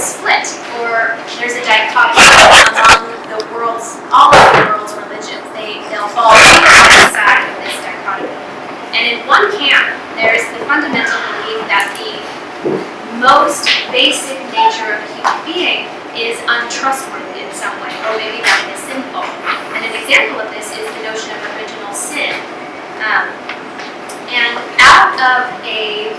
split, or there's a dichotomy among all of the world's religions. They'll fall on either side of this dichotomy. And in one camp, there's the fundamental belief that the most basic nature of a human being is untrustworthy in some way, or maybe that it is sinful. And an example of this is the notion of original sin. And out of a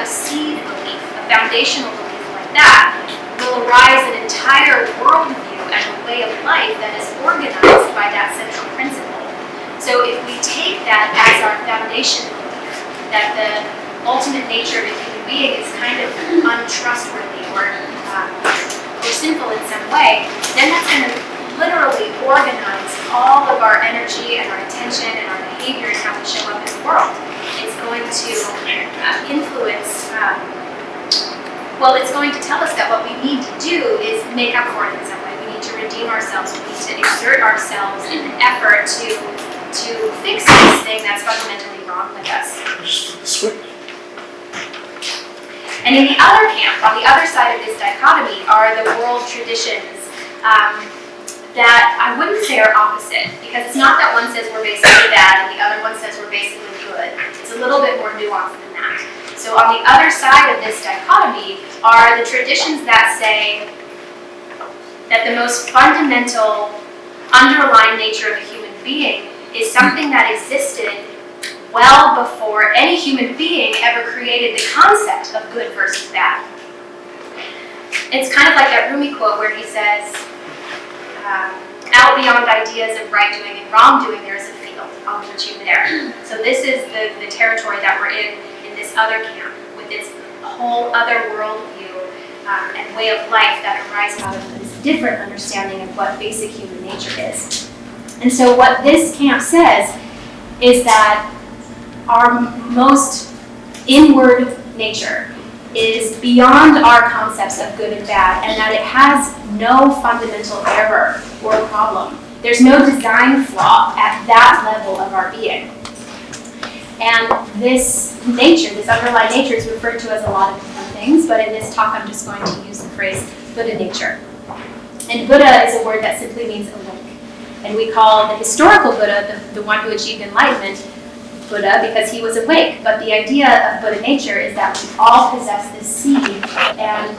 seed belief, a foundational belief like that, will arise an entire worldview and a way of life that is organized by that central principle. So if we take that as our foundation belief, that the ultimate nature of a human being is kind of untrustworthy or sinful in some way, then that's going to literally organize all of our energy and our attention and our behavior and how we show up in the world. It's going to influence, it's going to tell us that what we need to do is make up for it in some way. We need to redeem ourselves. We need to exert ourselves in an effort to fix this thing that's fundamentally wrong with us. And in the other camp, on the other side of this dichotomy, are the world traditions that I wouldn't say are opposite, because it's not that one says we're basically bad and the other one says we're basically good. It's a little bit more nuanced than that. So on the other side of this dichotomy are the traditions that say that the most fundamental underlying nature of a human being is something that existed well before any human being ever created the concept of good versus bad. It's kind of like that Rumi quote where he says, out beyond ideas of right doing and wrong doing, there is a field. I'll meet you there. So this is the territory that we're in this other camp, with its whole other worldview and way of life that arises out of this different understanding of what basic human nature is. And so what this camp says is that our most inward nature is beyond our concepts of good and bad, and that it has no fundamental error or problem. There's no design flaw at that level of our being. And this nature, this underlying nature, is referred to as a lot of different things, but in this talk I'm just going to use the phrase Buddha nature. And Buddha is a word that simply means awake. And we call the historical Buddha, the one who achieved enlightenment, Buddha, because he was awake. But the idea of Buddha nature is that we all possess this seed, and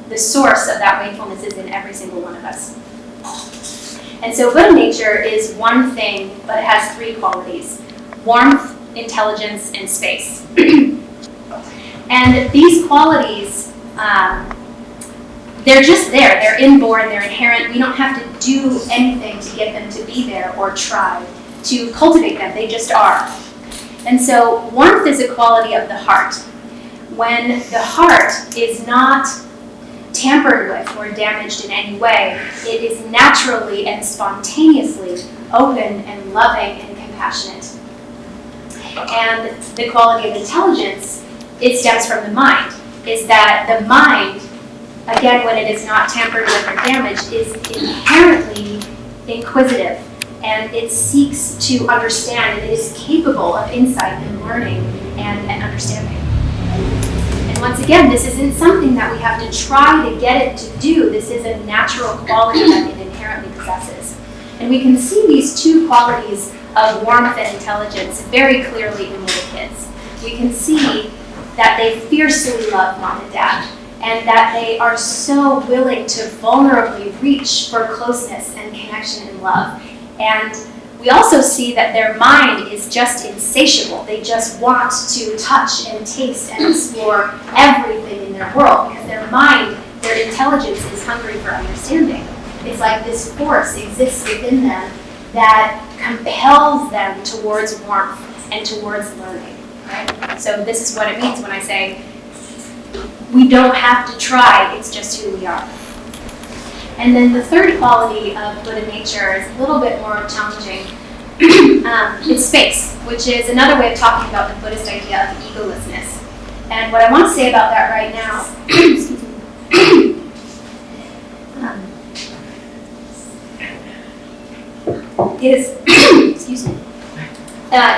the source of that wakefulness is in every single one of us. And so Buddha nature is one thing, but it has three qualities: warmth, intelligence, and space. And these qualities, they're just there. They're inborn, they're inherent. We don't have to do anything to get them to be there or try to cultivate them. They just are. And so warmth is a quality of the heart. When the heart is not tampered with or damaged in any way, it is naturally and spontaneously open and loving and compassionate. And the quality of intelligence, it stems from the mind, is that the mind, again, when it is not tampered with or damaged, is inherently inquisitive, and it seeks to understand, and it is capable of insight and learning and understanding. And once again, this isn't something that we have to try to get it to do. This is a natural quality that it inherently possesses. And we can see these two qualities of warmth and intelligence very clearly in little kids. We can see that they fiercely love mom and dad, and that they are so willing to vulnerably reach for closeness and connection and love. And we also see that their mind is just insatiable. They just want to touch and taste and explore everything in their world, because their mind, their intelligence is hungry for understanding. It's like this force exists within them that compels them towards warmth and towards learning. Right? So this is what it means when I say we don't have to try, it's just who we are. And then the third quality of Buddha nature is a little bit more challenging. It's space, which is another way of talking about the Buddhist idea of egolessness. And what I want to say about that right now is,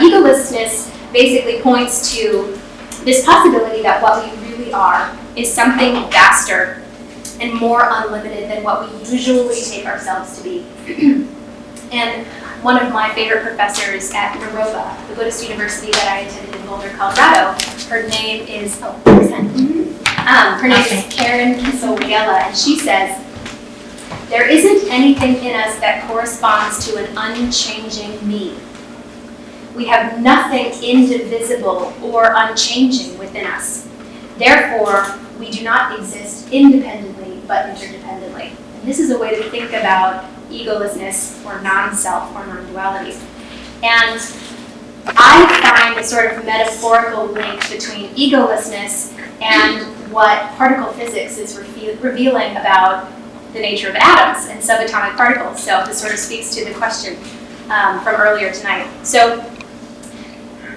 egolessness basically points to this possibility that what we really are is something vaster and more unlimited than what we usually take ourselves to be. And one of my favorite professors at Naropa, the Buddhist University that I attended in Boulder, Colorado, her name is Karen Kisoliela, and she says, "There isn't anything in us that corresponds to an unchanging me. We have nothing indivisible or unchanging within us. Therefore, we do not exist independently but interdependently." And this is a way to think about egolessness or non-self or non-duality. And I find a sort of metaphorical link between egolessness and what particle physics is revealing about the nature of atoms and subatomic particles. So this sort of speaks to the question from earlier tonight. So,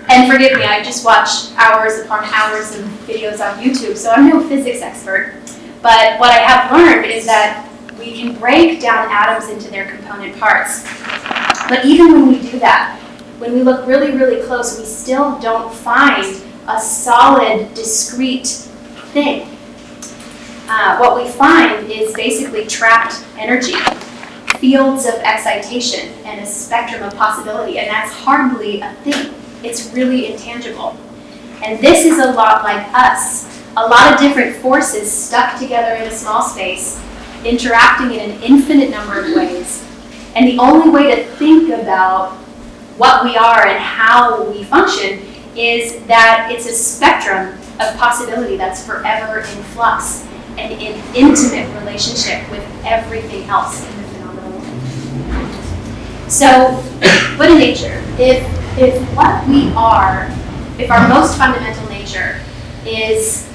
and forgive me, I just watch hours upon hours of videos on YouTube, so I'm no physics expert. But what I have learned is that we can break down atoms into their component parts. But even when we do that, when we look really, really close, we still don't find a solid, discrete thing. What we find is basically trapped energy, fields of excitation, and a spectrum of possibility, and that's hardly a thing. It's really intangible. And this is a lot like us. A lot of different forces stuck together in a small space, interacting in an infinite number of ways. And the only way to think about what we are and how we function is that it's a spectrum of possibility that's forever in flux and in intimate relationship with everything else in the phenomenal world. So, Buddha nature, if what we are, if our most fundamental nature is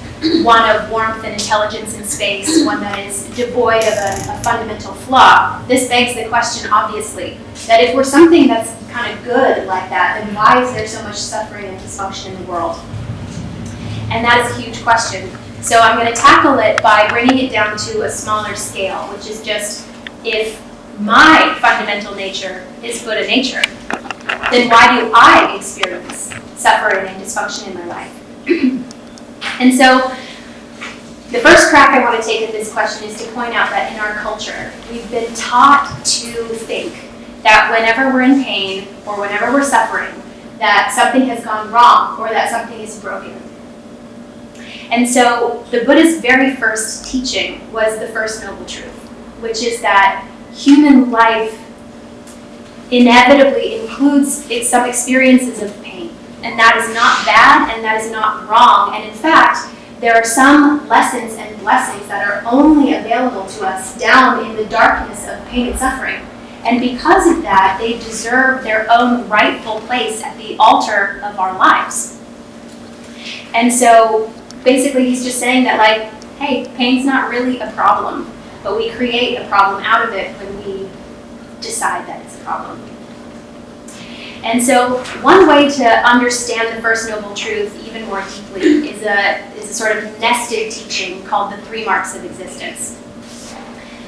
one of warmth and intelligence in space, one that is devoid of a fundamental flaw, this begs the question, obviously, that if we're something that's kind of good like that, then why is there so much suffering and dysfunction in the world? And that is a huge question. So I'm going to tackle it by bringing it down to a smaller scale, which is just, if my fundamental nature is Buddha nature, then why do I experience suffering and dysfunction in my life? And so the first crack I want to take at this question is to point out that in our culture, we've been taught to think that whenever we're in pain or whenever we're suffering, that something has gone wrong or that something is broken. And so the Buddha's very first teaching was the first noble truth, which is that human life inevitably includes some experiences of pain. And that is not bad, and that is not wrong. And in fact, there are some lessons and blessings that are only available to us down in the darkness of pain and suffering. And because of that, they deserve their own rightful place at the altar of our lives. And so basically he's just saying that, like, hey, pain's not really a problem, but we create a problem out of it when we decide that it's a problem. And so one way to understand the First Noble Truth even more deeply is a sort of nested teaching called the 3 marks of existence,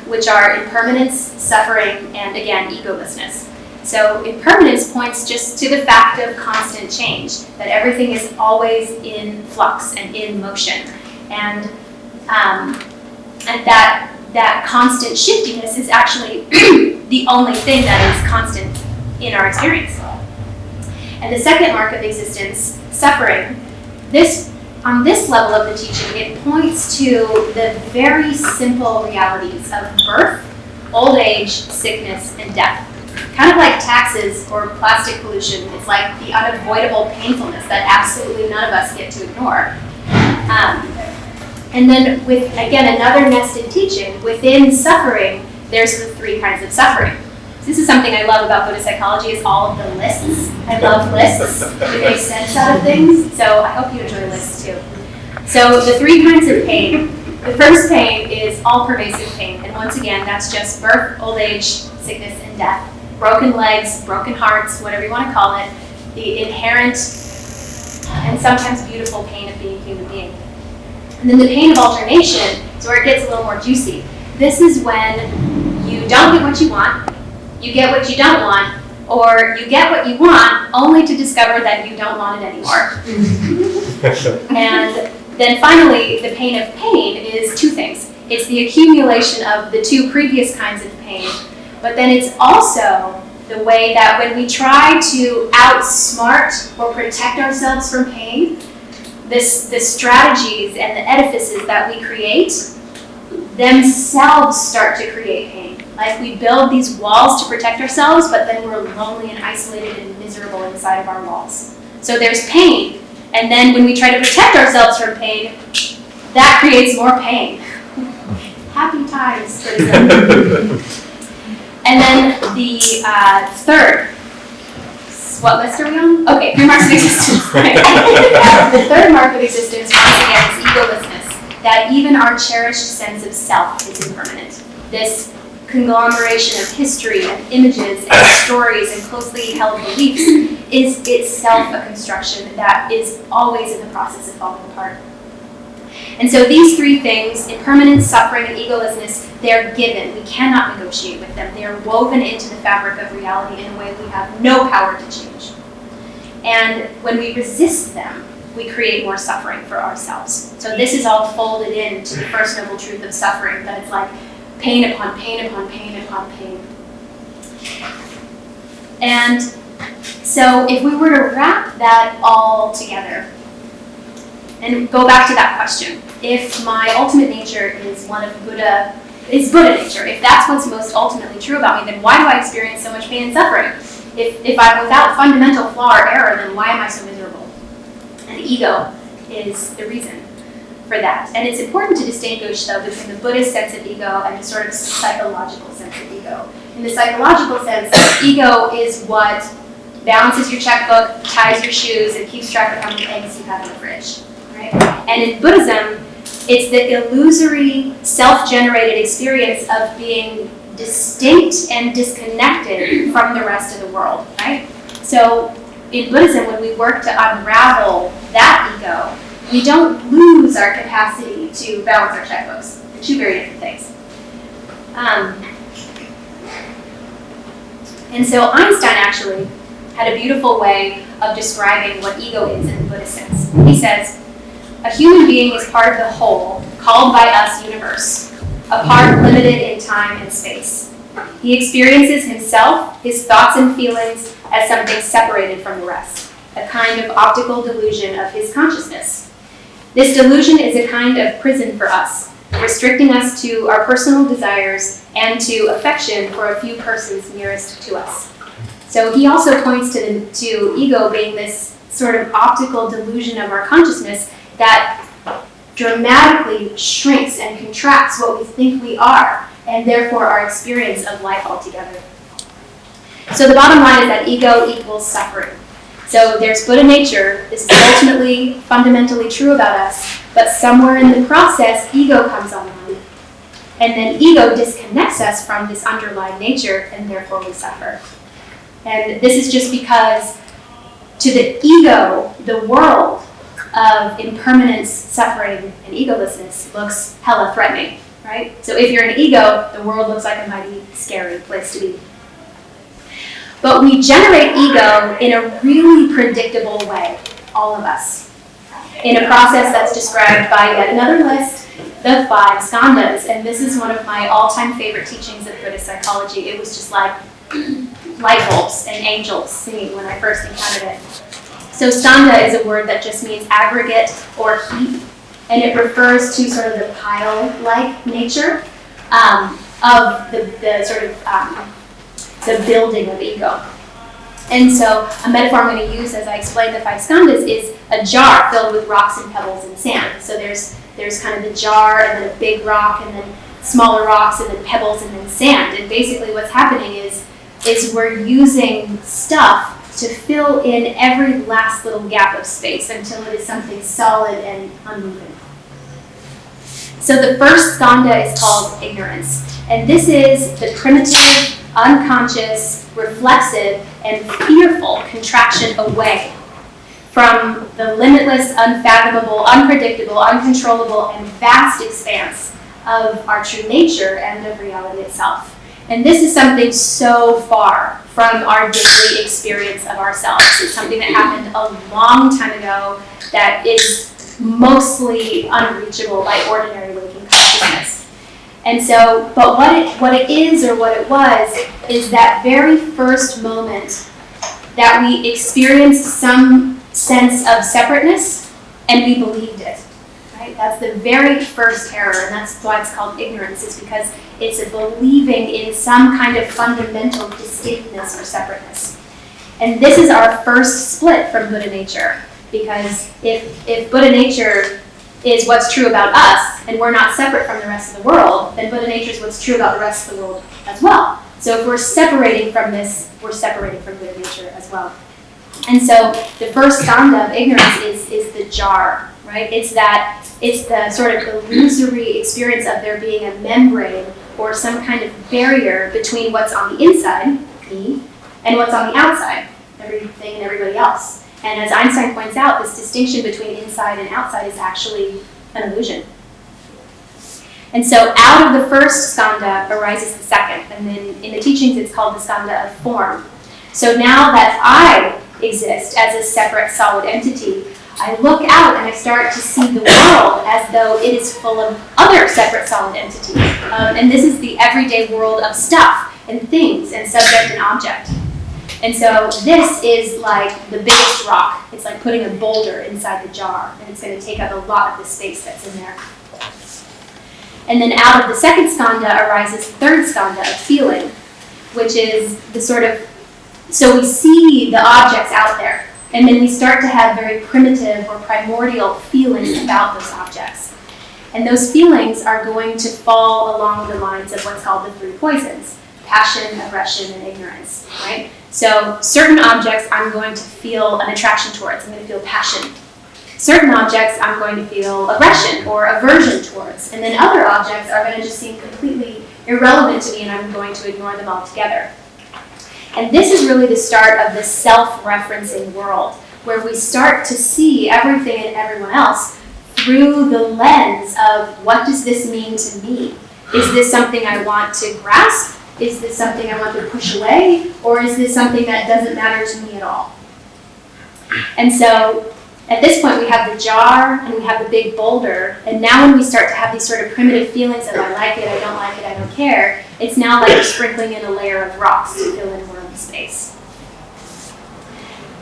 which are impermanence, suffering, and again, egolessness. So impermanence points just to the fact of constant change, that everything is always in flux and in motion. And that constant shiftiness is actually the only thing that is constant in our experience. And the second mark of existence, suffering, on this level of the teaching, it points to the very simple realities of birth, old age, sickness, and death. Kind of like taxes or plastic pollution, it's like the unavoidable painfulness that absolutely none of us get to ignore. And then with, again, another nested teaching, within suffering, there's the 3 kinds of suffering. This is something I love about Buddhist psychology, is all of the lists. I love lists. It makes sense out of things. So I hope you enjoy lists too. So the 3 kinds of pain. The first pain is all-pervasive pain. And once again, that's just birth, old age, sickness, and death. Broken legs, broken hearts, whatever you want to call it. The inherent and sometimes beautiful pain of being a human being. And then the pain of alternation is where it gets a little more juicy. This is when you don't get what you want, you get what you don't want, or you get what you want only to discover that you don't want it anymore. And then finally, the pain of pain is two things. It's the accumulation of the two previous kinds of pain, but then it's also the way that when we try to outsmart or protect ourselves from pain, the strategies and the edifices that we create themselves start to create pain. Like we build these walls to protect ourselves, but then we're lonely and isolated and miserable inside of our walls. So there's pain, and then when we try to protect ourselves from pain, that creates more pain. Happy times for them. And then the third, what list are we on? Okay, 3 marks of existence. The third mark of existence, once again, is egolessness. That even our cherished sense of self is impermanent. This conglomeration of history and images and stories and closely held beliefs is itself a construction that is always in the process of falling apart. And so these three things, impermanence, suffering, and egolessness, they're given. We cannot negotiate with them. They are woven into the fabric of reality in a way we have no power to change. And when we resist them, we create more suffering for ourselves. So this is all folded into the first noble truth of suffering, that it's like pain upon pain upon pain upon pain. And so if we were to wrap that all together, and go back to that question, if my ultimate nature is one of Buddha nature, if that's what's most ultimately true about me, then why do I experience so much pain and suffering? If I'm without fundamental flaw or error, then why am I so miserable? And ego is the reason for that. And it's important to distinguish, though, between the Buddhist sense of ego and the sort of psychological sense of ego. In the psychological sense, ego is what balances your checkbook, ties your shoes, and keeps track of how many eggs you have in the fridge. Right? And in Buddhism, it's the illusory, self-generated experience of being distinct and disconnected from the rest of the world, right? So in Buddhism, when we work to unravel that ego, we don't lose our capacity to balance our checkbooks. They're two very different things. And so Einstein actually had a beautiful way of describing what ego is in the Buddhist sense. He says, a human being is part of the whole, called by us universe, a part limited in time and space. He experiences himself, his thoughts and feelings, as something separated from the rest, a kind of optical delusion of his consciousness. This delusion is a kind of prison for us, restricting us to our personal desires and to affection for a few persons nearest to us. So he also points to ego being this sort of optical delusion of our consciousness that dramatically shrinks and contracts what we think we are, and therefore our experience of life altogether. So the bottom line is that ego equals suffering. So there's Buddha nature, this is ultimately, fundamentally true about us, but somewhere in the process, ego comes online. And then ego disconnects us from this underlying nature, and therefore we suffer. And this is just because to the ego, the world of impermanence, suffering, and egolessness looks hella threatening, right? So if you're an ego, the world looks like a mighty scary place to be. But we generate ego in a really predictable way, all of us, in a process that's described by yet another list, the 5 skandhas. And this is one of my all-time favorite teachings of Buddhist psychology. It was just like light bulbs and angels singing when I first encountered it. So skandha is a word that just means aggregate or heap, and it refers to sort of the pile-like nature of the sort of the building of ego. And so a metaphor I'm going to use as I explain the 5 skandhas is a jar filled with rocks and pebbles and sand. So there's kind of the jar and then a big rock and then smaller rocks and then pebbles and then sand. And basically what's happening is we're using stuff to fill in every last little gap of space until it is something solid and unmoving. So the first skandha is called ignorance. And this is the primitive, unconscious, reflexive, and fearful contraction away from the limitless, unfathomable, unpredictable, uncontrollable, and vast expanse of our true nature and of reality itself. And this is something so far from our daily experience of ourselves. It's something that happened a long time ago that is mostly unreachable by ordinary waking consciousness. And so, but what it is, or what it was, is that very first moment that we experienced some sense of separateness and we believed it. Right? That's the very first error, and that's why it's called ignorance, is because it's a believing in some kind of fundamental distinctness or separateness. And this is our first split from Buddha nature, because if Buddha nature is what's true about us, and we're not separate from the rest of the world, then Buddha nature is what's true about the rest of the world as well. So if we're separating from this, we're separating from Buddha nature as well. And so the first skandha of ignorance is the jar, right? It's the sort of illusory experience of there being a membrane or some kind of barrier between what's on the inside, me, and what's on the outside, everything and everybody else. And as Einstein points out, this distinction between inside and outside is actually an illusion. And so out of the first skandha arises the second, and then in the teachings it's called the skandha of form. So now that I exist as a separate solid entity, I look out and I start to see the world as though it is full of other separate solid entities. And this is the everyday world of stuff and things and subject and object. And so this is like the biggest rock. It's like putting a boulder inside the jar, and it's going to take up a lot of the space that's in there. And then out of the second skandha arises the third skandha of feeling, which is the sort of, so we see the objects out there, and then we start to have very primitive or primordial feelings about those objects. And those feelings are going to fall along the lines of what's called the three poisons: passion, aggression, and ignorance, right? So certain objects I'm going to feel an attraction towards. I'm going to feel passion. Certain objects I'm going to feel aggression or aversion towards. And then other objects are going to just seem completely irrelevant to me, and I'm going to ignore them altogether. And this is really the start of the self-referencing world, where we start to see everything and everyone else through the lens of, what does this mean to me? Is this something I want to grasp? Is this something I want to push away? Or is this something that doesn't matter to me at all? And so at this point we have the jar and we have the big boulder, and now when we start to have these sort of primitive feelings of I like it, I don't like it, I don't care, it's now like we're sprinkling in a layer of rocks to fill in more of the space.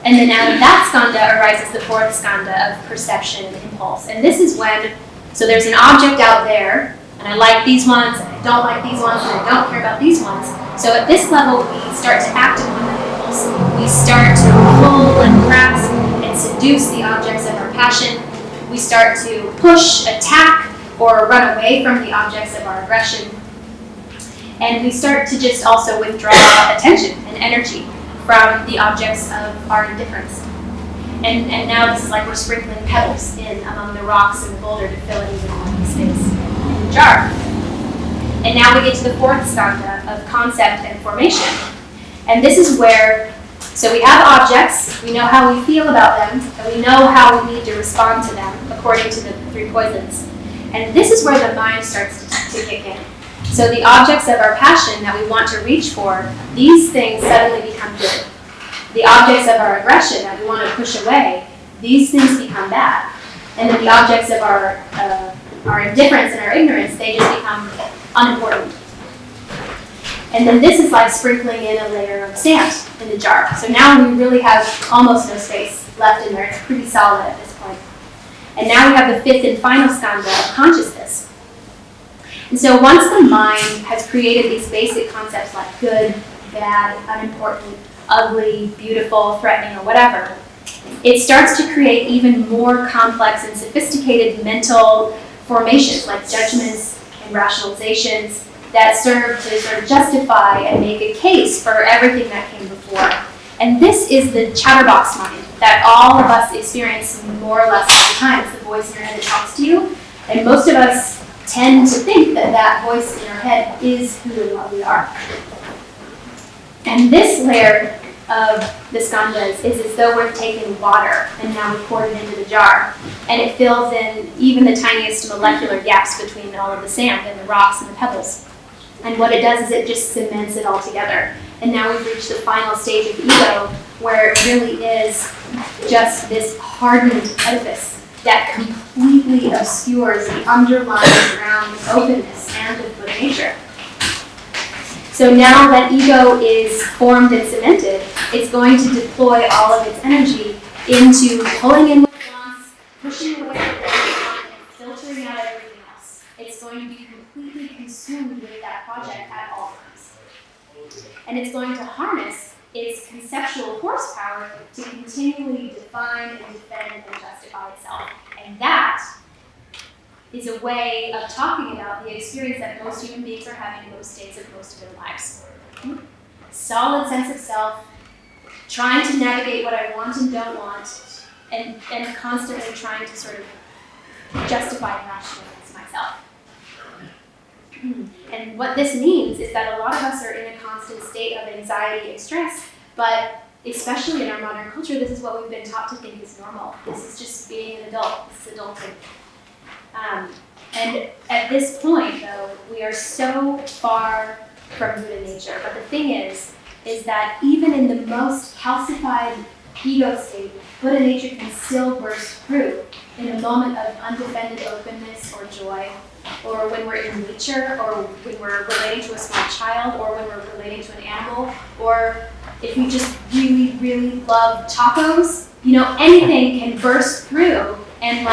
And then out of that skandha arises the fourth skandha of perception and impulse. And this is when, so there's an object out there, and I like these ones, and I don't like these ones, and I don't care about these ones. So at this level, we start to act upon that impulse. We start to pull and grasp and seduce the objects of our passion. We start to push, attack, or run away from the objects of our aggression. And we start to just also withdraw attention and energy from the objects of our indifference. And now this is like we're sprinkling pebbles in among the rocks and the boulder to fill in even more space in the jar. And now we get to the fourth skandha of concept and formation. And this is where, so we have objects, we know how we feel about them, and we know how we need to respond to them according to the three poisons. And this is where the mind starts to kick in. So the objects of our passion that we want to reach for, these things suddenly become good. The objects of our aggression that we want to push away, these things become bad. And then the objects of our indifference and our ignorance, they just become unimportant. And then this is like sprinkling in a layer of sand in the jar. So now we really have almost no space left in there. It's pretty solid at this point. And now we have the fifth and final skandha of consciousness. And so once the mind has created these basic concepts like good, bad, unimportant, ugly, beautiful, threatening, or whatever, it starts to create even more complex and sophisticated mental formations like judgments and rationalizations that serve to sort of justify and make a case for everything that came before. And this is the chatterbox mind that all of us experience more or less all the time. It's the voice in your head that talks to you. And most of us tend to think that that voice in our head is who and what we are. And this layer of the skandhas is as though we've taken water and now we've poured it into the jar. And it fills in even the tiniest molecular gaps between all of the sand and the rocks and the pebbles. And what it does is it just cements it all together. And now we've reached the final stage of ego, where it really is just this hardened edifice that completely obscures the underlying ground of openness and of Buddha nature. So now that ego is formed and cemented, it's going to deploy all of its energy into pulling in what it wants, pushing away what it doesn't want, and filtering out everything else. It's going to be completely consumed with that project at all times. And it's going to harness its conceptual horsepower to continually define and defend and justify itself. And that is a way of talking about the experience that most human beings are having in most days of most of their lives. Solid sense of self, trying to navigate what I want and don't want, and constantly trying to sort of justify and rationalize myself. And what this means is that a lot of us are in a constant state of anxiety and stress, but especially in our modern culture, this is what we've been taught to think is normal. This is just being an adult. This is adulthood. And at this point, though, we are so far from Buddha nature. But the thing is that even in the most calcified ego state, Buddha nature can still burst through in a moment of undefended openness or joy, or when we're in nature, or when we're relating to a small child, or when we're relating to an animal, or if we just really, really love tacos. Anything can burst through and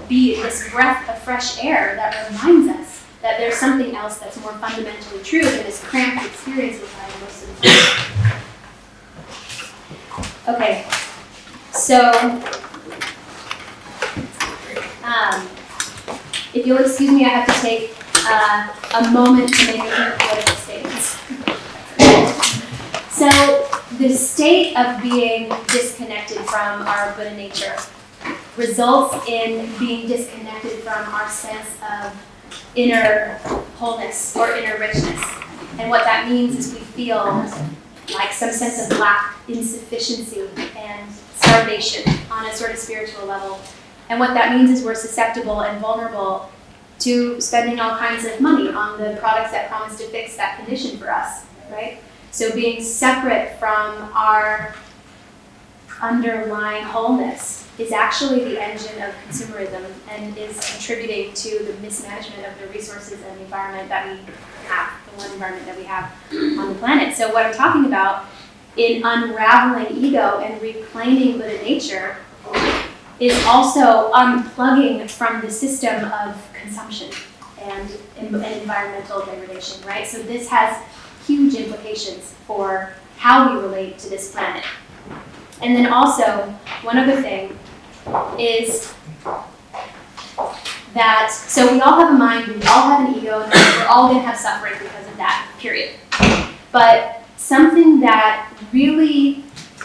be this breath of fresh air that reminds us that there's something else that's more fundamentally true than this cramped experience we're having most of the time. Okay, so if you'll excuse me, I have to take a moment to make a few political statements. So the state of being disconnected from our Buddha nature results in being disconnected from our sense of inner wholeness or inner richness. And what that means is we feel like some sense of lack, insufficiency, and starvation on a sort of spiritual level. And what that means is we're susceptible and vulnerable to spending all kinds of money on the products that promise to fix that condition for us, right? So being separate from our underlying wholeness is actually the engine of consumerism and is contributing to the mismanagement of the resources and the environment that we have, the one environment that we have on the planet. So what I'm talking about in unraveling ego and reclaiming Buddha nature is also unplugging from the system of consumption and environmental degradation, right? So this has huge implications for how we relate to this planet. And then also, one other thing is that, so we all have a mind, we all have an ego, and we're all going to have suffering because of that, period. But something that really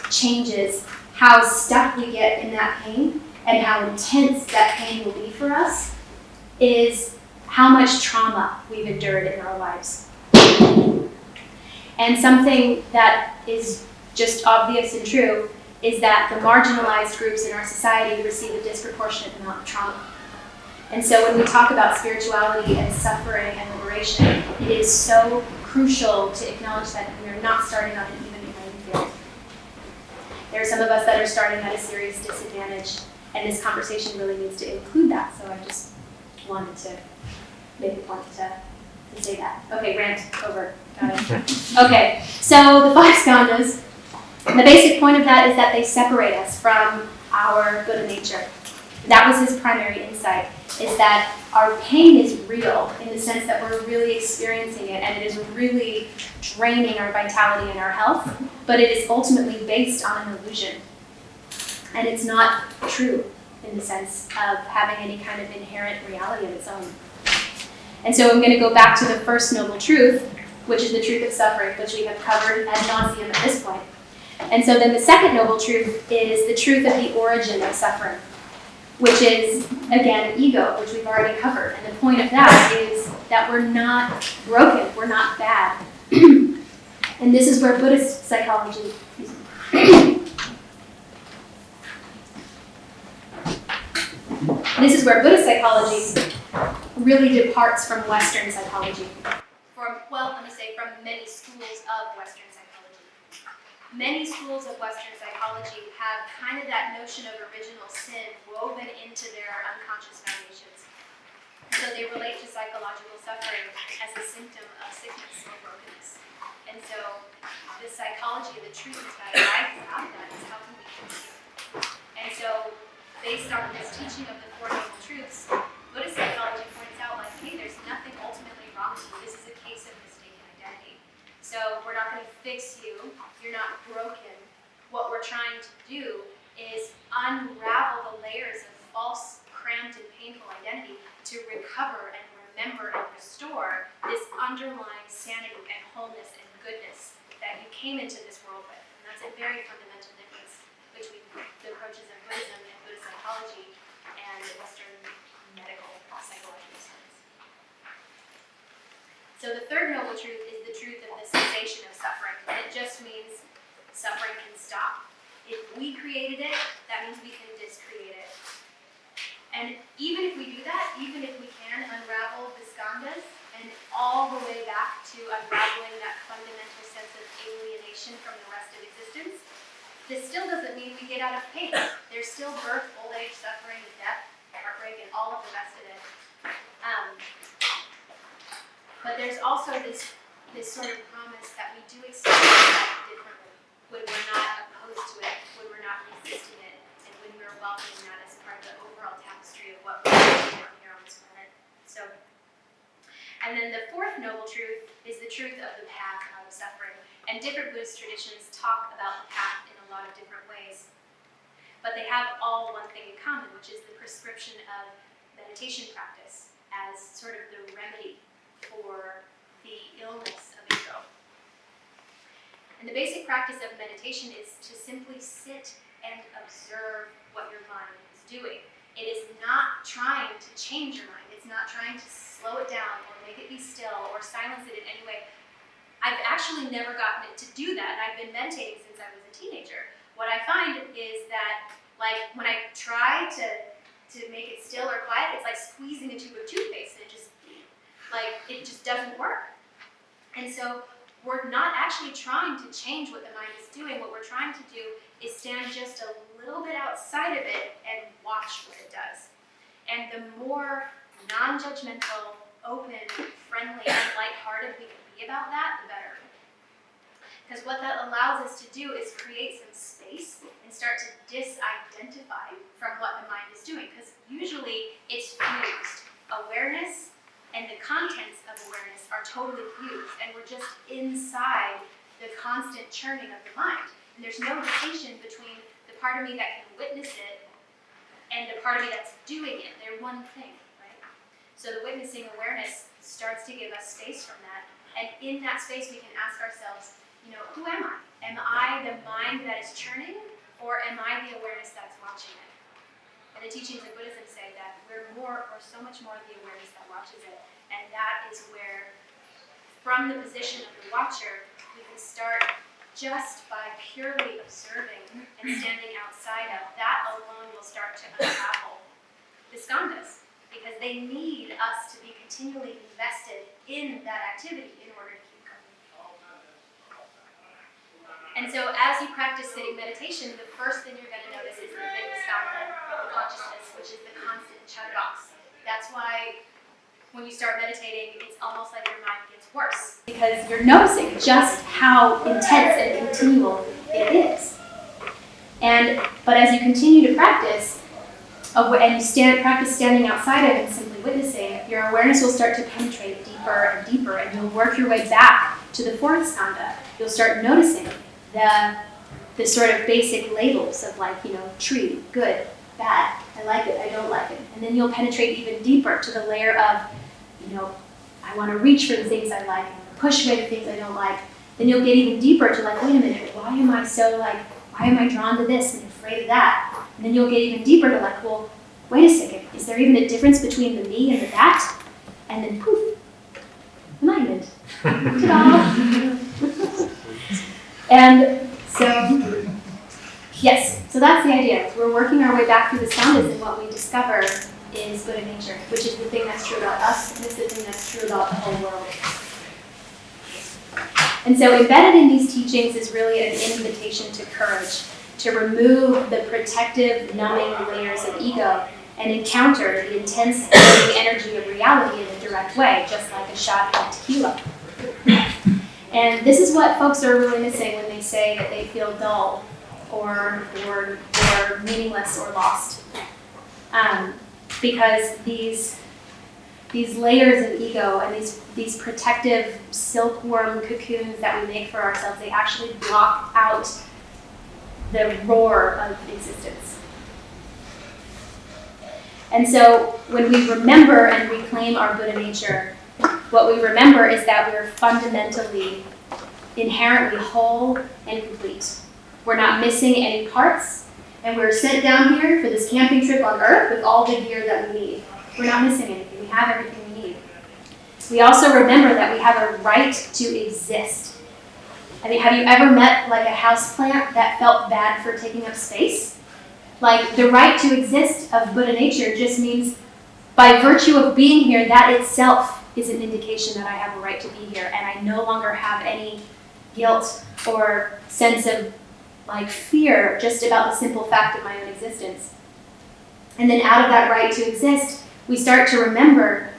changes how stuck we get in that pain and how intense that pain will be for us is how much trauma we've endured in our lives. And something that is just obvious and true is that the marginalized groups in our society receive a disproportionate amount of trauma. And so when we talk about spirituality and suffering and liberation, it is so crucial to acknowledge that we are not starting on an even playing field. There are some of us that are starting at a serious disadvantage, and this conversation really needs to include that, so I just wanted to make a point to say that. Okay, rant over. Got it. Okay, so the 5 skandhas, the basic point of that is that they separate us from our Buddha nature. That was his primary insight, is that our pain is real in the sense that we're really experiencing it and it is really draining our vitality and our health, but it is ultimately based on an illusion. And it's not true in the sense of having any kind of inherent reality of its own. And so I'm going to go back to the first noble truth, which is the truth of suffering, which we have covered ad nauseum at this point. And so then the second noble truth is the truth of the origin of suffering, which is, again, ego, which we've already covered. And the point of that is that we're not broken, we're not bad. And this is where Buddhist psychology, really departs from Western psychology. From many schools of Western psychology. many schools of Western psychology have kind of that notion of original sin woven into their unconscious foundations. So they relate to psychological suffering as a symptom of sickness or brokenness. And so the psychology of the truth is how to arrive at that is how can we conceive. And so based on this teaching of the Four Noble Truths, Buddhist psychology points out like, hey, there's nothing ultimately wrong with you. This is a case of mistaken identity. So we're not going to fix you. You're not broken. What we're trying to do is unravel the layers of false, cramped, and painful identity to recover and remember and restore this underlying sanity and wholeness and goodness that you came into this world with. And that's a very fundamental difference between the approaches of Buddhism and Buddhist psychology and Western medical psychological science. So the third noble truth is the truth of the cessation of suffering. And it just means suffering can stop. If we created it, that means we can discreate it. And even if we do that, even if we can unravel the skandhas and all the way back to unraveling that fundamental sense of alienation from the rest of existence, this still doesn't mean we get out of pain. There's still birth, old age, suffering, death, heartbreak, and all of the rest of it. But there's also this sort of promise that we do experience life differently when we're not opposed to it, when we're not resisting it, and when we're welcoming that as part of the overall tapestry of what we're doing here on this planet. So, and then the fourth noble truth is the truth of the path out of suffering. And different Buddhist traditions talk about the path in a lot of different ways. But they have all one thing in common, which is the prescription of meditation practice as sort of the remedy for the illness of ego. And the basic practice of meditation is to simply sit and observe what your mind is doing. It is not trying to change your mind. It's not trying to slow it down or make it be still or silence it in any way. I've actually never gotten it to do that, and I've been meditating since I was a teenager. What I find is that, like, when I try to make it still or quiet, it's like squeezing a tube of toothpaste, and it just doesn't work. And so we're not actually trying to change what the mind is doing. What we're trying to do is stand just a little bit outside of it and watch what it does. And the more non-judgmental, open, friendly, and lighthearted we can be about that, the better. Because what that allows us to do is create some space and start to disidentify from what the mind is doing. Because usually it's fused. Awareness and the contents of awareness are totally fused, and we're just inside the constant churning of the mind. And there's no distinction between the part of me that can witness it and the part of me that's doing it. They're one thing, right? So the witnessing awareness starts to give us space from that. And in that space, we can ask ourselves, who am I? Am I the mind that is churning, or am I the awareness that's watching it? And the teachings of Buddhism say that we're so much more the awareness that watches it. And that is where, from the position of the watcher, we can start just by purely observing and standing outside of. That alone will start to unravel the skandhas, because they need us to be continually invested in that activity in order to keep going. And so as you practice sitting meditation, the first thing you're going to notice is the big skandha, the consciousness, which is the constant chatterbox. That's why when you start meditating, it's almost like your mind gets worse, because you're noticing just how intense and continual it is. But as you continue to practice, and you practice standing outside of it and simply witnessing, your awareness will start to penetrate deeper and deeper, and you'll work your way back to the fourth skandha. You'll start noticing the sort of basic labels of tree, good, bad, I like it, I don't like it. And then you'll penetrate even deeper to the layer of, I want to reach for the things I like, and push away the things I don't like. Then you'll get even deeper to wait a minute, why am I drawn to this and afraid of that? And then you'll get even deeper to wait a second, is there even a difference between the me and the that? And then poof, enlightenment. Ta-da! And so, yes, so that's the idea. We're working our way back through the skandhas, and what we discover is Buddha nature, which is the thing that's true about us, and it's the thing that's true about the whole world. And so embedded in these teachings is really an invitation to courage, to remove the protective, numbing layers of ego and encounter the intense healing energy of reality in a direct way, just like a shot of tequila. And this is what folks are really missing when they say that they feel dull or meaningless or lost. Because these layers of ego and these protective silkworm cocoons that we make for ourselves, they actually block out the roar of existence. And so when we remember and reclaim our Buddha nature, what we remember is that we're fundamentally, inherently whole and complete. We're not missing any parts, and we're sent down here for this camping trip on Earth with all the gear that we need. We're not missing anything. We have everything we need. We also remember that we have a right to exist. I mean, have you ever met like a houseplant that felt bad for taking up space? Like, the right to exist of Buddha nature just means by virtue of being here, that itself is an indication that I have a right to be here, and I no longer have any guilt or sense of like fear just about the simple fact of my own existence. And then out of that right to exist, we start to remember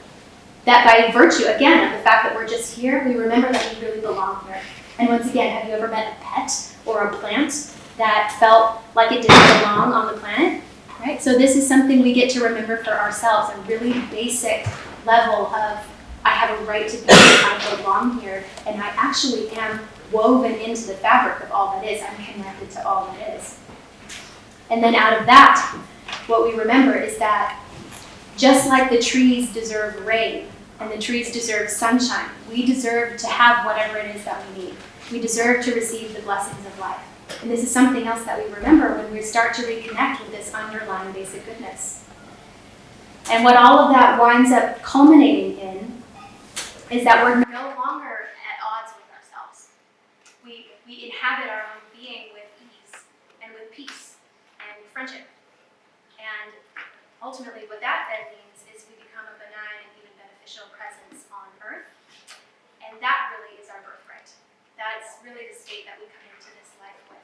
that by virtue, again, of the fact that we're just here, we remember that we really belong here. And once again, have you ever met a pet or a plant that felt like it didn't belong on the planet? Right? So this is something we get to remember for ourselves, a really basic level of, I have a right to be here, I belong here, and I actually am woven into the fabric of all that is. I'm connected to all that is. And then out of that, what we remember is that just like the trees deserve rain and the trees deserve sunshine, we deserve to have whatever it is that we need. We deserve to receive the blessings of life. And this is something else that we remember when we start to reconnect with this underlying basic goodness. And what all of that winds up culminating in is that we're no longer at odds with ourselves. We inhabit our own being with ease and with peace and friendship. And ultimately what that then means is we become a benign and even beneficial presence on Earth. And that really is our birthright. That's really the state that we come into this life with.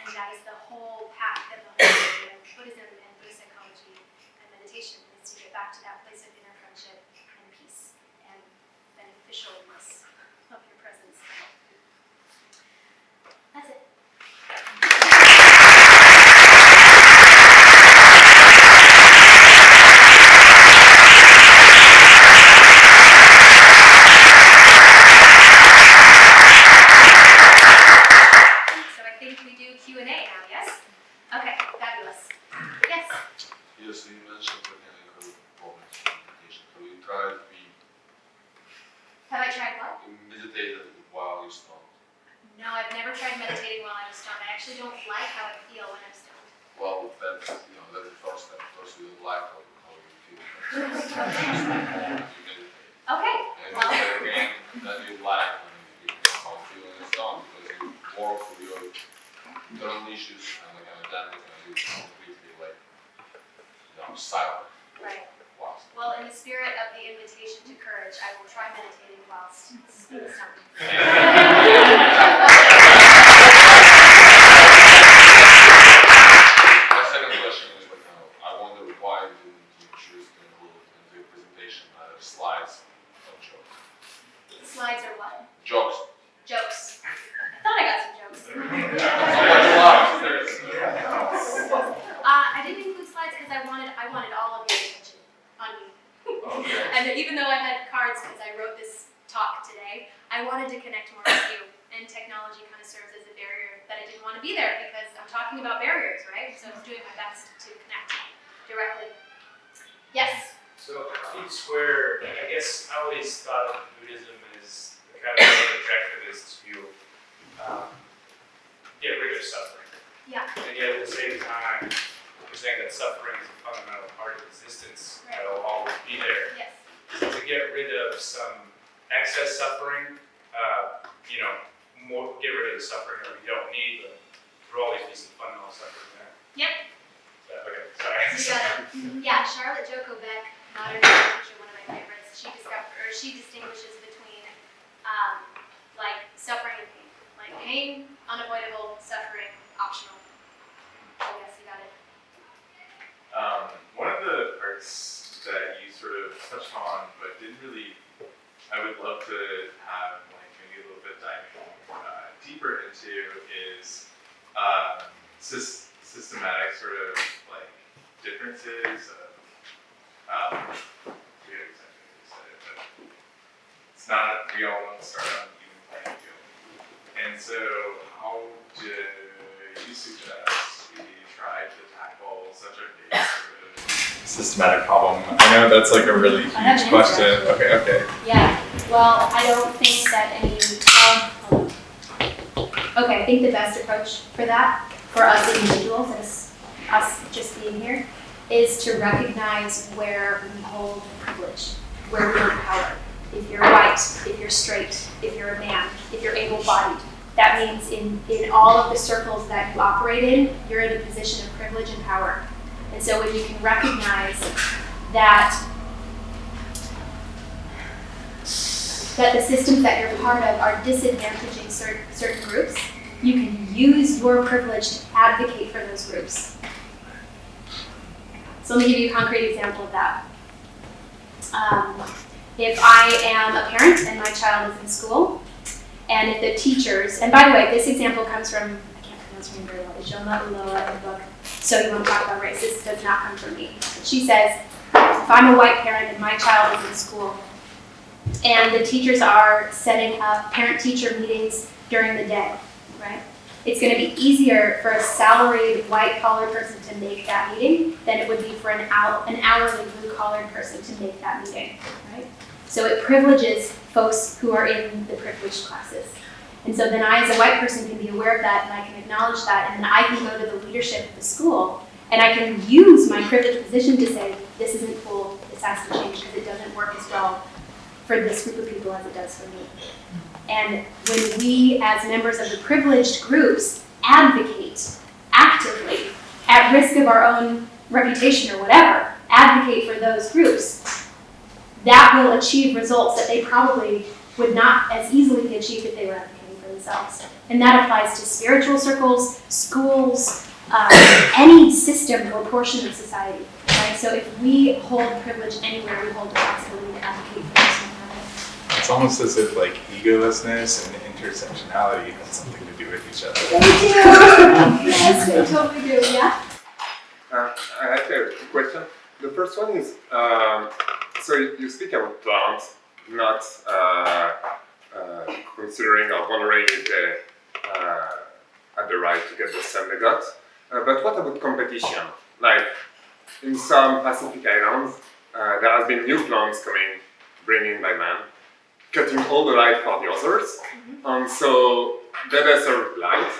And that is the whole path and the whole journey of Buddhism and Buddhist psychology and meditation, is to get back to that place of inner friendship and peace and beneficialness of your presence. That's it. Q&A now, yes? Okay, fabulous. Yes? Yes, you mentioned mechanical moments of meditation. Have you tried Have I tried what? meditated while you stoned? No, I've never tried meditating while I'm stoned. I actually don't like how I feel when I'm stoned. Well, that's the first step. First, you don't like how you feel. You meditate. Okay. And Well, again, then you like how you feel in the stone, because you work through your internal issues, and then you completely silent. right. Wow. Well, in the spirit of the invitation to courage, I will try meditating whilst stoned. My second question is I wonder why didn't you choose to include into your presentation slides of jokes? Slides are what? Jokes. Jokes. I thought I got some jokes. I didn't include slides because I wanted all of your attention on me. Okay. And even though I had cards because I wrote this talk today, I wanted to connect more with you. And technology kind of serves as a barrier that I didn't want to be there because I'm talking about barriers, right? So I was doing my best to connect directly. Yes? So each square, I guess I always thought of Buddhism as the kind of objective is to get rid of suffering. Yeah. And yet at the same time, you're saying that suffering is a fundamental part of existence, Right. that will always be there. Yes. So to get rid of some excess suffering, get rid of the suffering that we don't need, but there will always be some fundamental suffering there. Yep. Okay, sorry. You got it. Yeah, Charlotte Joko Beck, modern teacher, one of my favorites, she distinguishes between pain, unavoidable, suffering, optional. Oh yes, you got it. One of the parts that you sort of touched on, but didn't really, I would love to have like maybe a little bit diving deeper into is systematic sort of like differences of, I forget exactly how you said it, but it's not, we all want to start on an even playing field. And so how do you suggest we try to tackle such a big sort of systematic problem? I know that's like a really huge question. Okay. Yeah, well, I don't think that any, okay, I think the best approach for that, for us individuals, as us just being here, is to recognize where we hold privilege, where we hold power. If you're white, if you're straight, if you're a man, if you're able-bodied, that means in all of the circles that you operate in, you're in a position of privilege and power. And so when you can recognize that the systems that you're part of are disadvantaging certain groups, you can use your privilege to advocate for those groups. So let me give you a concrete example of that. If I am a parent and my child is in school, and if the teachers, and by the way, this example comes from, I can't pronounce her name very well, Ijoma Uloa in the book, So You Want to Talk About Race. This does not come from me. But she says, if I'm a white parent and my child is in school, and the teachers are setting up parent-teacher meetings during the day, right? It's going to be easier for a salaried white-collar person to make that meeting than it would be for an hourly blue-collar person to make that meeting, right? So it privileges folks who are in the privileged classes. And so then I, as a white person, can be aware of that, and I can acknowledge that, and then I can go to the leadership of the school, and I can use my privileged position to say, this isn't cool, this has to change because it doesn't work as well for this group of people as it does for me. And when we, as members of the privileged groups, advocate actively, at risk of our own reputation or whatever, advocate for those groups, that will achieve results that they probably would not as easily be achieved if they were advocating for themselves. And that applies to spiritual circles, schools, any system or portion of society. Right? So if we hold privilege anywhere, we hold the responsibility to advocate for this. It's almost as if like egolessness and intersectionality have something to do with each other. They do! Yes, they totally do, yeah? I have a question. The first one is, so you speak about plants, not considering or wondering if they had the right to get the sun they got. But what about competition? Like in some Pacific islands, there has been new plants coming, bringing by man, cutting all the light for the others, and so they serve light,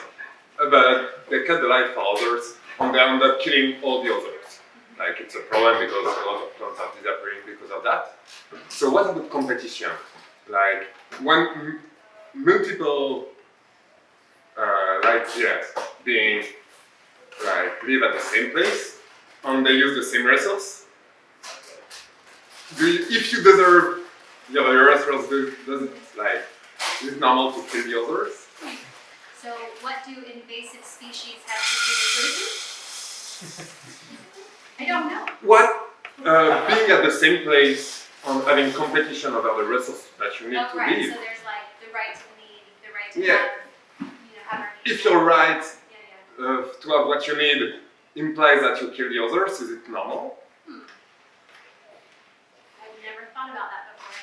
but they cut the light for others, and they end up killing all the others. Like it's a problem because a lot of plants are disappearing because of that. So what about competition? Like when multiple being like live at the same place and they use the same resource. If you deserve the other resource, does it like is it normal to kill the others? So what do invasive species have to do with tourism? I don't know. What being at the same place and having competition over the resources that you need to right. live. So there's like the right to need, the right to have our needs. If your right Yeah. to have what you need implies that you kill the others, is it normal? I've never thought about that before.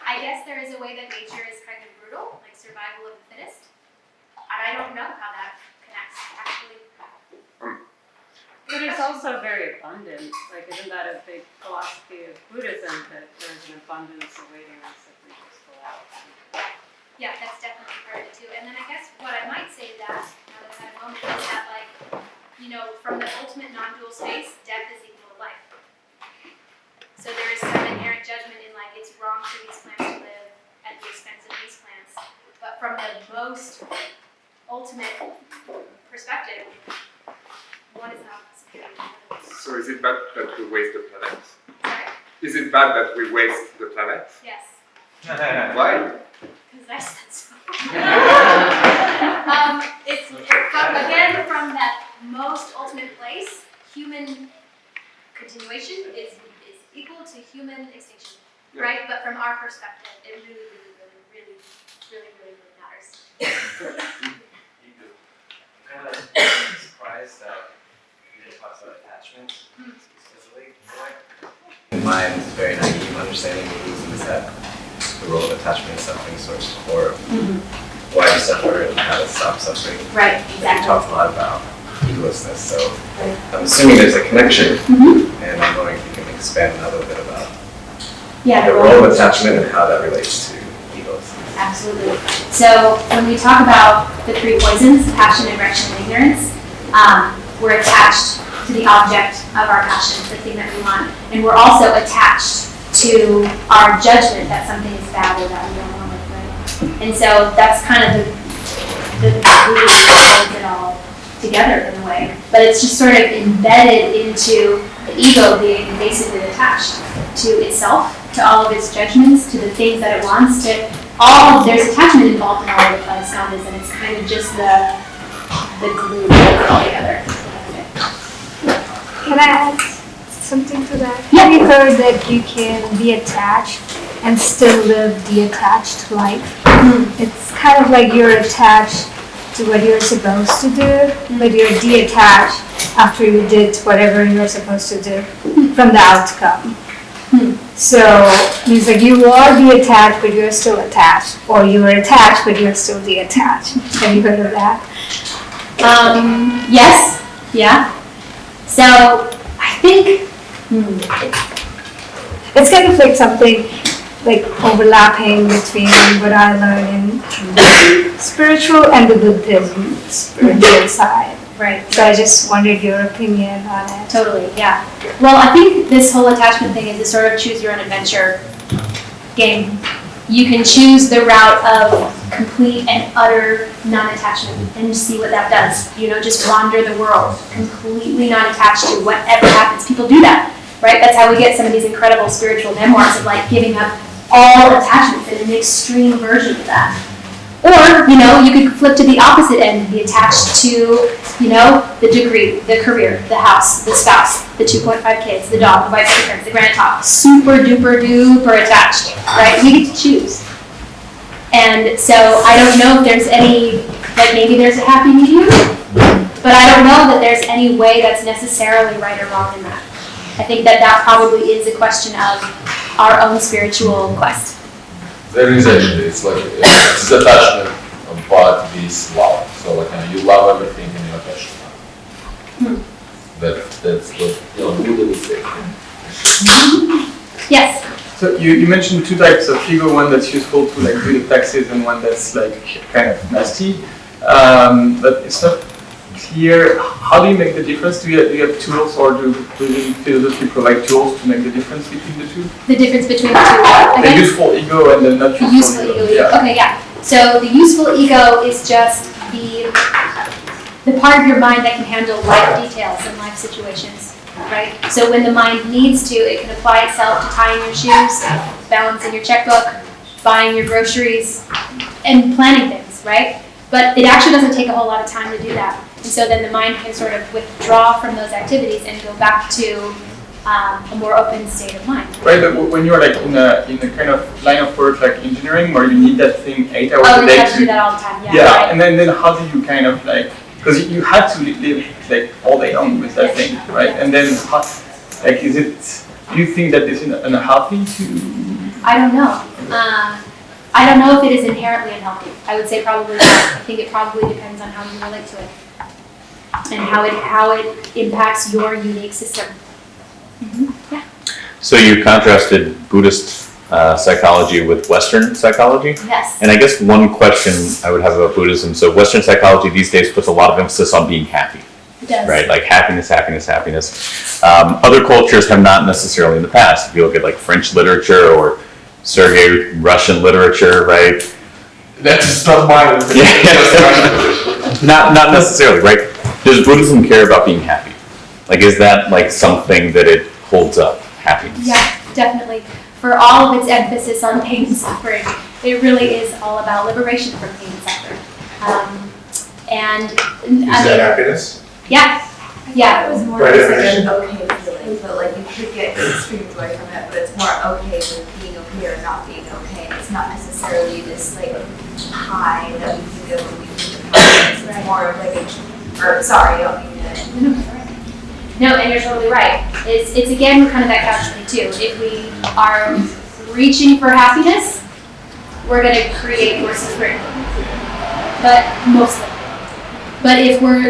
I guess there is a way that nature is kind of brutal, like survival of the fittest. And I don't know how that connects, actually. But it's also very abundant. Like, isn't that a big philosophy of Buddhism, that there's an abundance awaiting us if we just go out? Yeah, that's definitely part of it too. And then I guess what I might say to that, now that I've had a moment, is that like, from the ultimate non-dual space, death is equal to life. So there is some inherent judgment in like, it's wrong for these plants to live at the expense of these plants. But from the most ultimate perspective, one is not superior to the other. So is it bad that we waste the planet? Sorry? Is it bad that we waste the planet? Yes. Why? Because because I said so. It's again from that most ultimate place. Human continuation is equal to human extinction, right? But from our perspective, it really matters. I'm kind of surprised that you didn't talk about attachments explicitly. In my very naive understanding of Buddhism is that the role of attachment is suffering source, or why you suffer and how to stop suffering. Right, You exactly. talked a lot about egolessness, so I'm assuming there's a connection, and I'm wondering if you can expand a little bit about Yeah, the role of attachment and how that relates to egolessness. absolutely. So when we talk about the three poisons, passion, aggression, and ignorance, we're attached to the object of our passion, the thing that we want, and we're also attached to our judgment that something is bad or that we don't want it, right? And so that's kind of the root that holds it all together in a way. But it's just sort of embedded into the ego being basically attached to itself, to all of its judgments, to the things that it wants, to there's attachment involved in all of the personas, and it's kind of just the glue that holds it all together. Can I add something to that? Yeah. Have you heard that you can be attached and still live detached life? It's kind of like you're attached to what you're supposed to do, but you're detached after you did whatever you're supposed to do from the outcome. So it means like you are detached, but you're still attached, or you are attached, but you're still detached. Have you heard of that? Yes, yeah. So I think It's kind of like something like overlapping between what I learned in the spiritual and the Buddhism spiritual side. right. So I just wondered your opinion on it. Totally, yeah. Well, I think this whole attachment thing is a sort of choose your own adventure game. You can choose the route of complete and utter non-attachment and see what that does. You know, just wander the world, completely not attached to whatever happens. People do that, right? That's how we get some of these incredible spiritual memoirs of like giving up all attachments and an extreme version of that. Or, you know, you could flip to the opposite end and be attached to, you know, the degree, the career, the house, the spouse, the 2.5 kids, the dog, the wife's parents, the grandpa, super duper duper attached, right? You get to choose. And so I don't know if there's any, like maybe there's a happy medium, but I don't know that there's any way that's necessarily right or wrong in that. I think that probably is a question of our own spiritual quest. There is actually, it's like, it's attachment, but this love. So like, you love everything and you're attached to it. That's what, you know, Buddha would say. Yes. So you mentioned two types of ego, one that's useful to like do the taxes and one that's like kind of nasty. But it's not clear, how do you make the difference? Do you have tools, or do philosophy provide tools to make the difference between the two? The difference between the two. The useful ego and the not The useful useful ego. ego. Yeah. Okay, yeah. So the useful ego is just the part of your mind that can handle life details and life situations, right? So when the mind needs to, it can apply itself to tying your shoes, balancing your checkbook, buying your groceries, and planning things, right? But it actually doesn't take a whole lot of time to do that. And so then the mind can sort of withdraw from those activities and go back to a more open state of mind. Right, but when you're like in a kind of line of work like engineering, where you need that thing 8 hours Oh, a and day you have to do that all the time, yeah. Yeah, Right. and then how do you kind of like, because you had to live like all day long with that thing, right? And then how, like, do you think that this is unhealthy to? I don't know. I don't know if it is inherently unhealthy. I would say probably not. I think it probably depends on how you relate to it and how it impacts your unique system. Yeah. So you contrasted Buddhist psychology with Western psychology? Yes. And I guess one question I would have about Buddhism, so Western psychology these days puts a lot of emphasis on being happy, It does. right? Like happiness, happiness, happiness. Other cultures have not necessarily in the past. If you look at like French literature or Sergei Russian literature, right? That's not mine. Not necessarily, right? Does Buddhism care about being happy? Like, is that like something that it holds up, happiness? Yeah, definitely. for all of its emphasis on pain and suffering, it really is all about liberation from pain and suffering. Is that happiness? Yeah, It was more By just like definition. an okay feeling, but like you could get extreme joy from it, but it's more okay with being okay or not being okay. It's not necessarily this like high that we think of when we think of happiness. It's more of like sorry, I don't mean to. no, and you're totally right. It's again kind of that catch-22. If we are reaching for happiness, we're going to create more suffering. But mostly. But if we're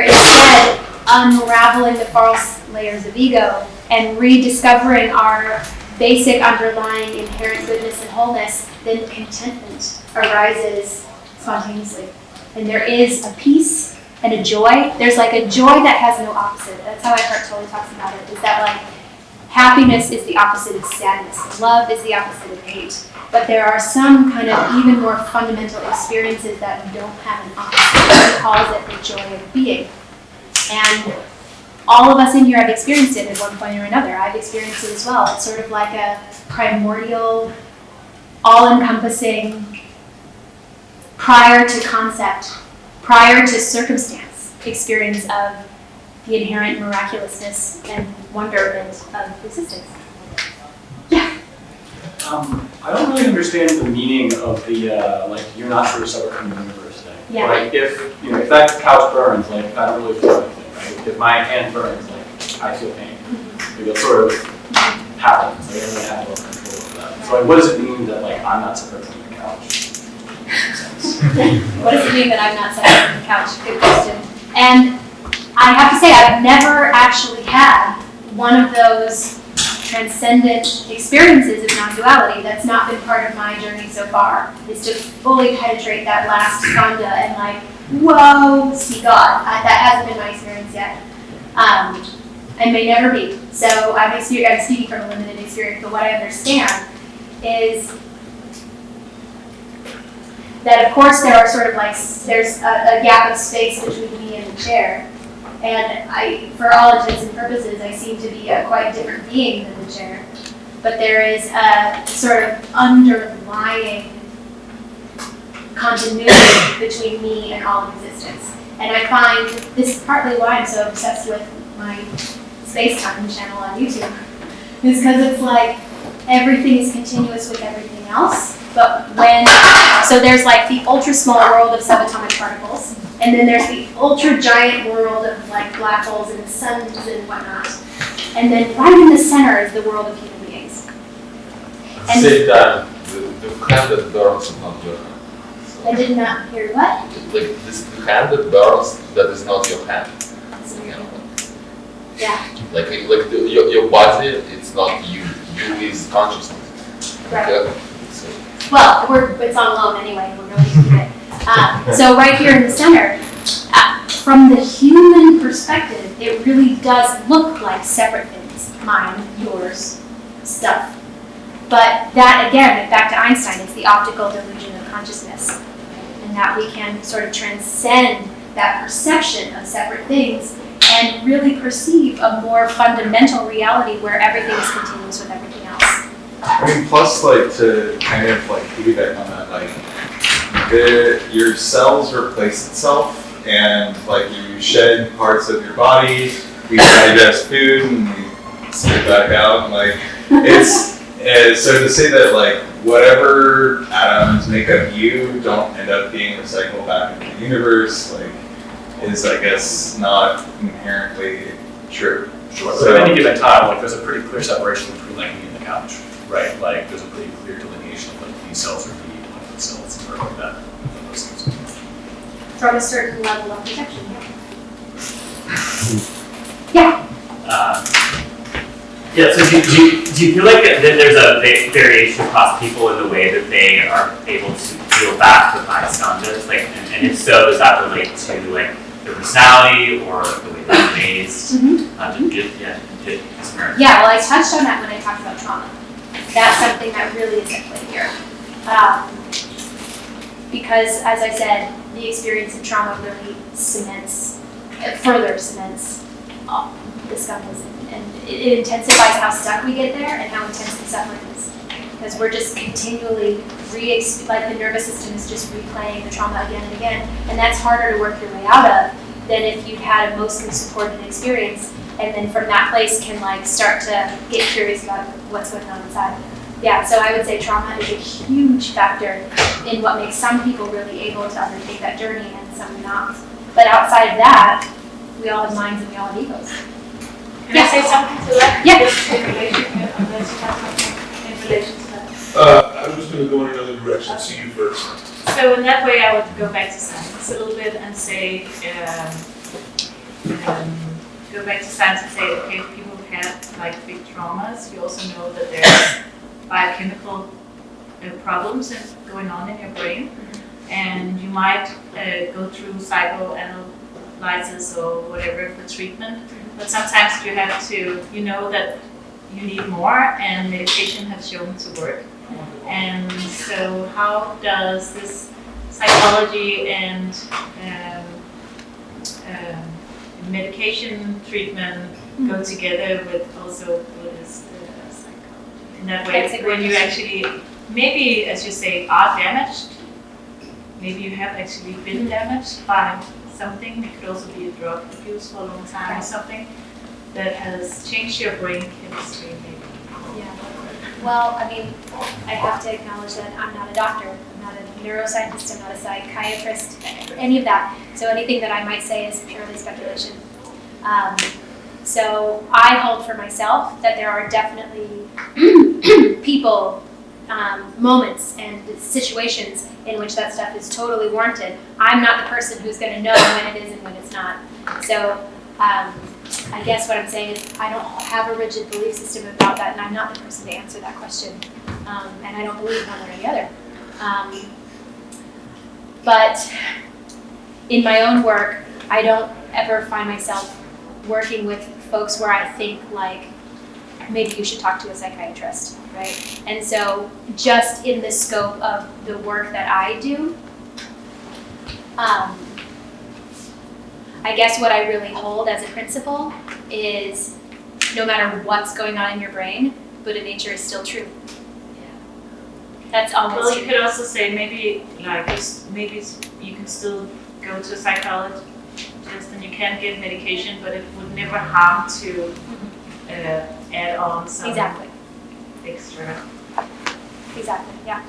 instead unraveling the false layers of ego and rediscovering our basic underlying inherent goodness and wholeness, then contentment arises spontaneously. And there is a peace and a joy. There's like a joy that has no opposite. That's how Eckhart Tolle talks about it, is that like happiness is the opposite of sadness. Love is the opposite of hate. But there are some kind of even more fundamental experiences that don't have an opposite. He calls it the joy of being. And all of us in here have experienced it at one point or another. I've experienced it as well. It's sort of like a primordial, all-encompassing, prior to concept, prior to circumstance experience of the inherent miraculousness and wonderment of existence. Yeah. I don't really understand the meaning of the like you're not sure separate from the universe thing. Yeah. Like if that couch burns, like I don't really feel anything, right? If my hand burns, like I feel pain. Like it sort of happens. Like I don't really have a lot of control over that. So like, what does it mean that like I'm not separate from the couch? What does it mean that I'm not separate from the couch? Good question. And I have to say, I've never actually had one of those transcendent experiences of non-duality. That's not been part of my journey so far, is to fully penetrate that last skandha and like, whoa, see God. That hasn't been my experience yet. And may never be. So I'm speaking from a limited experience, but what I understand is that of course there are sort of like, there's a gap of space between me and the chair. And for all intents and purposes, I seem to be a quite different being than the chair. But there is a sort of underlying continuity between me and all of existence. And I find this is partly why I'm so obsessed with my space-time channel on YouTube. Is because it's like everything is continuous with everything else. But so there's like the ultra small world of subatomic particles, and then there's the ultra giant world of like black holes and suns and whatnot. And then right in the center is the world of human beings. And Same time, the hand that burns is not your hand. So, I did not hear what? like this the hand that burns, that is not your hand. You know, Yeah, like your body, it's not you. You is consciousness. right. Okay? So, Well, it's on loan anyway, we're going to do it. So right here in the center, from the human perspective, it really does look like separate things. Mine, yours, stuff. But that, again, back to Einstein, it's the optical delusion of consciousness. And that we can sort of transcend that perception of separate things and really perceive a more fundamental reality where everything is continuous with everything else. I mean, plus, like, to kind of, like, piggyback on that, like, your cells replace itself, and, like, you shed parts of your body, you digest food, and you spit it back out, and, like, it's, so to say that, like, whatever atoms make up you don't end up being recycled back into the universe, like, is, I guess, not inherently true. Sure. So at any given time, like there's a pretty clear separation between like me and the couch, right? Like there's a pretty clear delineation of like these cells are me, like these cells and sort of like that. And those things. From a certain level of protection, yeah. Yeah, so do you feel like that there's a variation across people in the way that they are able to feel back the five skandhas? Like, and if so, does that relate to like their personality or the way they're raised? Yeah, well, I touched on that when I talked about trauma. That's something that really is at play here. Because, as I said, the experience of trauma really further cements the skandhas and it intensifies how stuck we get there and how intense the suffering is. Because we're just continually like the nervous system is just replaying the trauma again and again, and that's harder to work your way out of than if you've had a mostly supported experience, and then from that place can like start to get curious about what's going on inside. Yeah, so I would say trauma is a huge factor in what makes some people really able to undertake that journey and some not. But outside of that, we all have minds and we all have egos. Can I say something to that? Yeah. In relation, unless you have something in relation to that. I'm just going to go in another direction. See you first. So in that way, I would go back to science a little bit and say, go back to science and say, okay, if people have had like big traumas, you also know that there's biochemical problems going on in your brain, and you might go through psychoanalysis or whatever for treatment, but sometimes you have to, you know that you need more, and meditation has shown to work. And so how does this psychology and medication treatment go together with also Buddhist psychology? In that way, when you actually, maybe as you say, are damaged, maybe you have actually been damaged by something. It could also be a drug abuse for a long time or something that has changed your brain chemistry maybe. Yeah. Well, I mean, I have to acknowledge that I'm not a doctor. I'm not a neuroscientist. I'm not a psychiatrist, any of that. So anything that I might say is purely speculation. So I hold for myself that there are definitely people, moments, and situations in which that stuff is totally warranted. I'm not the person who's going to know when it is and when it's not. So I guess what I'm saying is I don't have a rigid belief system about that, and I'm not the person to answer that question. And I don't believe one way or the other. But in my own work, I don't ever find myself working with folks where I think like, maybe you should talk to a psychiatrist, right? And so just in the scope of the work that I do, I guess what I really hold as a principle is no matter what's going on in your brain, Buddha nature is still true. That's almost Well, you true. could also say maybe like maybe you can still go to a psychologist and you can get medication, but it would never harm to add on some Exactly. extra. Exactly. Yeah.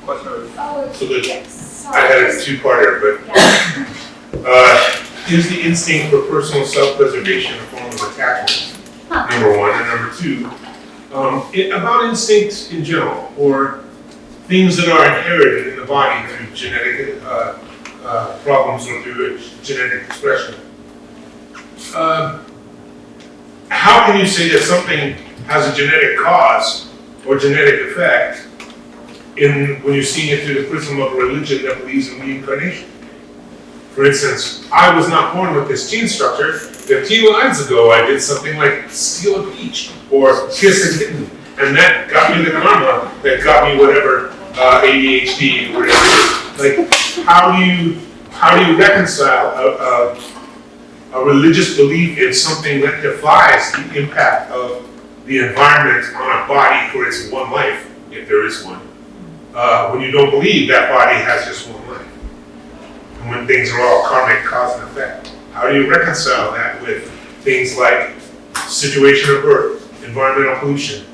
Question. Oh, So the, yes. I had a two-parter, but Yeah. is the instinct for personal self-preservation a form of attachment? Number one, and number two, about instincts in general, or things that are inherited in the body through genetic problems or through genetic expression. How can you say that something has a genetic cause or genetic effect when you're seeing it through the prism of a religion that believes in reincarnation? For instance, I was not born with this gene structure. 15 lives ago, I did something like steal a peach or kiss a kitten, and that got me the karma that got me whatever ADHD or whatever. Like, how do you reconcile a religious belief in something that defies the impact of the environment on a body for its one life, if there is one, when you don't believe that body has just one life? And when things are all karmic cause and effect, how do you reconcile that with things like situation of birth, environmental pollution,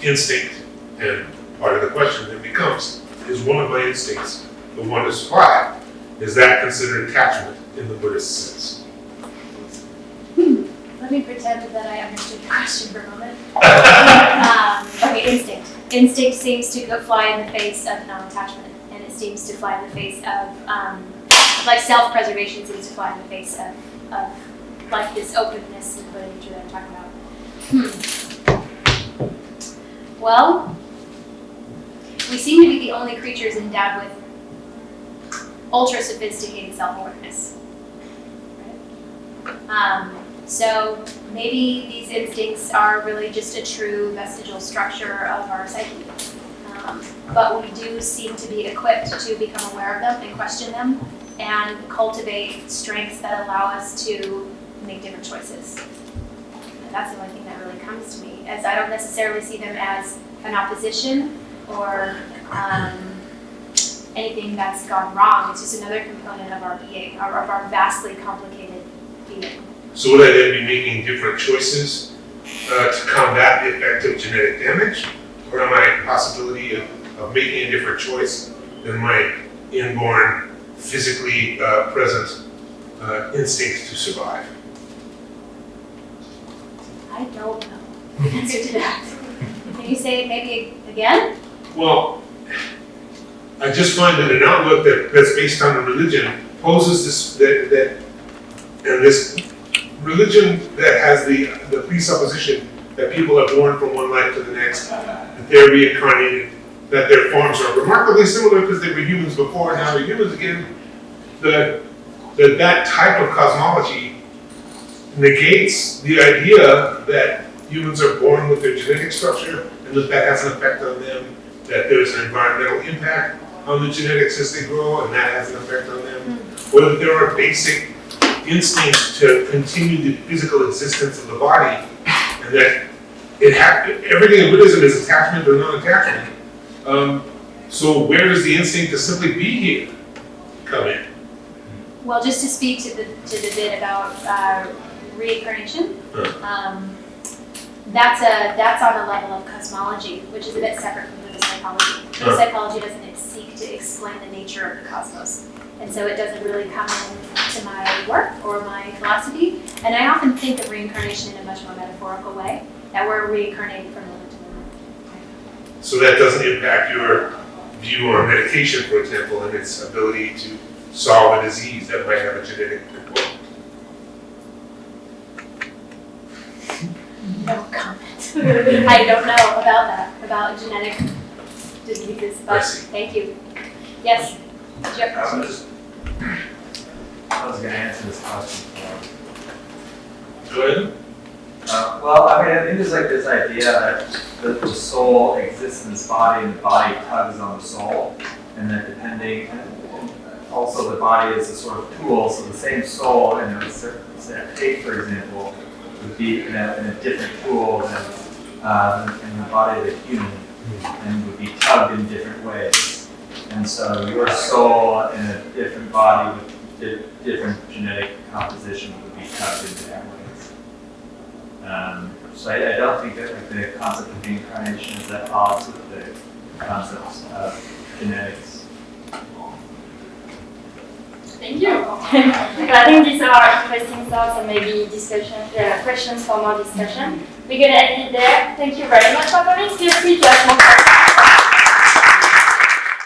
instinct? And part of the question then becomes, is one of my instincts the one to survive? Is that considered attachment in the Buddhist sense? Let me pretend that I understood the question for a moment. Okay, instinct. Instinct seems to fly in the face of non-attachment, and it seems to fly in the face of like self-preservation seems to fly in the face of like this openness and Buddha nature that I'm talking about. Well, we seem to be the only creatures endowed with ultra-sophisticated self-awareness. Right? So maybe these instincts are really just a true vestigial structure of our psyche. But we do seem to be equipped to become aware of them and question them and cultivate strengths that allow us to make different choices. And that's the only thing that really comes to me, as I don't necessarily see them as an opposition or anything that's gone wrong. It's just another component of our being, of our vastly complicated being. So would I then be making different choices to combat the effect of genetic damage? Or am I a possibility of making a different choice than my inborn, physically present instinct to survive? I don't know the answer to that. Can you say it maybe again? Well, I just find that an outlook that's based on a religion poses this religion that has the presupposition that people are born from one life to the next, that they're reincarnated, that their forms are remarkably similar because they were humans before and now they're humans again. That type of cosmology negates the idea that humans are born with their genetic structure and that has an effect on them, that there's an environmental impact on the genetics as they grow and that has an effect on them, or that there are basic instincts to continue the physical existence of the body, and that everything in Buddhism is attachment or non-attachment. So where does the instinct to simply be here come in? Well, just to speak to the bit about reincarnation, that's on a level of cosmology, which is a bit separate from Buddhist psychology. Buddhist psychology doesn't seek to explain the nature of the cosmos, and so it doesn't really come into my work or my philosophy. And I often think of reincarnation in a much more metaphorical way, that we're reincarnating from moment to moment. So that doesn't impact your view on medication, for example, and its ability to solve a disease that might have a genetic component. No comment. I don't know about that, about genetic diseases, but thank you. Yes? Did you have a question? I was going to answer this question for Go ahead. well, I mean, I think there's like this idea that the soul exists in this body and the body tugs on the soul, and that depending, and also the body is a sort of tool, so the same soul in a certain state, for example, would be in a different tool than in the body of a human, and would be tugged in different ways. And so your soul in a different body with different genetic composition would be tugged in different ways. So I don't think that like, the concept of reincarnation is at odds with the concepts of genetics. Thank you. I think these are interesting thoughts and maybe questions for more discussion. We're going to end it there. Thank you very much for coming. Feel free to ask more questions.